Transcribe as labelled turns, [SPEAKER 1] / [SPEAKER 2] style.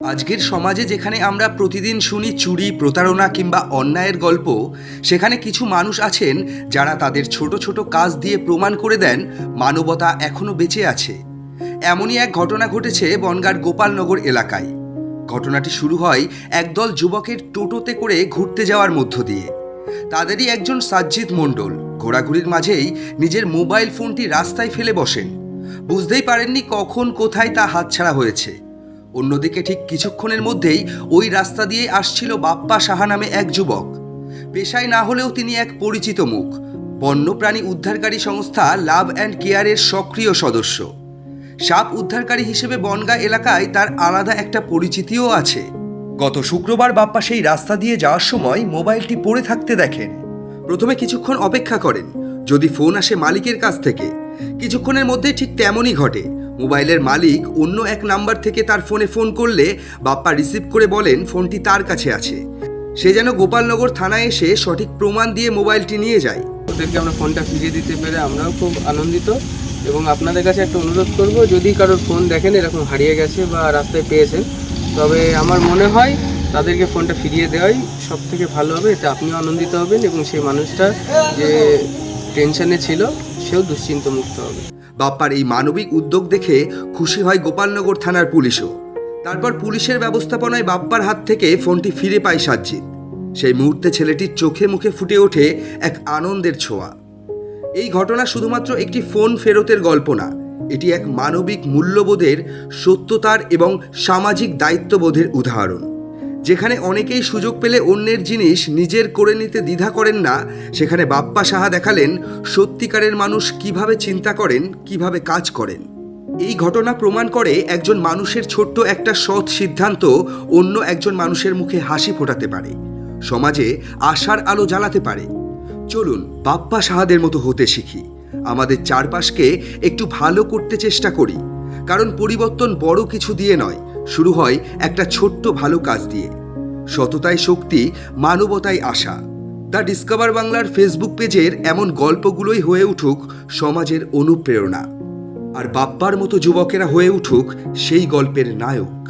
[SPEAKER 1] আজকের সমাজে যেখানে আমরা প্রতিদিন শুনি চুরি, প্রতারণা কিংবা অন্যায়ের গল্প, সেখানে কিছু মানুষ আছেন যারা তাদের ছোট ছোট কাজ দিয়ে প্রমাণ করে দেন মানবতা এখনও বেঁচে আছে। এমনই এক ঘটনা ঘটেছে বনগাঁর গোপালনগর এলাকায়। ঘটনাটি শুরু হয় একদল যুবকের টোটোতে করে ঘুরতে যাওয়ার মধ্য দিয়ে। তাদেরই একজন সাজ্জিদ মণ্ডল ঘোরাঘুরির মাঝেই নিজের মোবাইল ফোনটি রাস্তায় ফেলে বসেন। বুঝতেই পারেননি কখন কোথায় তা হাতছাড়া হয়েছে। অন্যদিকে ঠিক কিছুক্ষণের মধ্যেই ওই রাস্তা দিয়ে আসছিল বাপ্পা সাহা নামে এক যুবক। পেশায় না হলেও তিনি এক পরিচিত মুখ, বন্যপ্রাণী উদ্ধারকারী সংস্থা লাভ অ্যান্ড কেয়ারের সক্রিয় সদস্য। সাপ উদ্ধারকারী হিসেবে বনগাঁ এলাকায় তার আলাদা একটা পরিচিতিও আছে। গত শুক্রবার বাপ্পা সেই রাস্তা দিয়ে যাওয়ার সময় মোবাইলটি পড়ে থাকতে দেখেন। প্রথমে কিছুক্ষণ অপেক্ষা করেন যদি ফোন আসে মালিকের কাছ থেকে। কিছুক্ষণের মধ্যে ঠিক তেমনই ঘটে। মোবাইলের মালিক অন্য এক নাম্বার থেকে তার ফোনে ফোন করলে বাপ্পা রিসিভ করে বলেন ফোনটি তার কাছে আছে। সে যেন গোপালনগর থানায় এসে সঠিক প্রমাণ দিয়ে মোবাইলটি নিয়ে যায়।
[SPEAKER 2] ওদেরকে আমরা ফোনটা ফিরিয়ে দিতে পেরে আমরাও খুব আনন্দিত এবং আপনাদের কাছে একটা অনুরোধ করব, যদি কারোর ফোন দেখেন এরকম হারিয়ে গেছে বা রাস্তায় পেয়েছেন, তবে আমার মনে হয় তাদেরকে ফোনটা ফিরিয়ে দেওয়াই সব থেকে ভালো হবে। এতে আপনিও আনন্দিত হবেন এবং সেই মানুষটা যে টেনশনে ছিল সেও দুশ্চিন্তামুক্ত হবে।
[SPEAKER 1] বাপ্পার এই মানবিক উদ্যোগ দেখে খুশি হয় গোপালনগর থানার পুলিশও। তারপর পুলিশের ব্যবস্থাপনায় বাপ্পার হাত থেকে ফোনটি ফিরে পায় সাজ্জিদ। সেই মুহূর্তে ছেলেটির চোখে মুখে ফুটে ওঠে এক আনন্দের ছোঁয়া। এই ঘটনা শুধুমাত্র একটি ফোন ফেরতের গল্প না, এটি এক মানবিক মূল্যবোধের, সত্যতার এবং সামাজিক দায়িত্ববোধের উদাহরণ। যেখানে অনেকেই সুযোগ পেলে অন্যের জিনিস নিজের করে নিতে দ্বিধা করেন না, সেখানে বাপ্পা সাহা দেখালেন সত্যিকারের মানুষ কিভাবে চিন্তা করেন, কিভাবে কাজ করেন। এই ঘটনা প্রমাণ করে একজন মানুষের ছোট্ট একটা সৎ সিদ্ধান্ত অন্য একজন মানুষের মুখে হাসি ফোটাতে পারে, সমাজে আশার আলো জ্বালাতে পারে। চলুন বাপ্পা সাহাদের মতো হতে শিখি, আমাদের চারপাশকে একটু ভালো করতে চেষ্টা করি। কারণ পরিবর্তন বড় কিছু দিয়ে নয়, শুরু হয় একটা ছোট্ট ভালো কাজ দিয়ে। সততায় শক্তি, মানবতায় আশা। দ্য ডিসকভার বাংলার ফেসবুক পেজের এমন গল্পগুলোই হয়ে উঠুক সমাজের অনুপ্রেরণা, আর বাপ্পার মতো যুবকেরা হয়ে উঠুক সেই গল্পের নায়ক।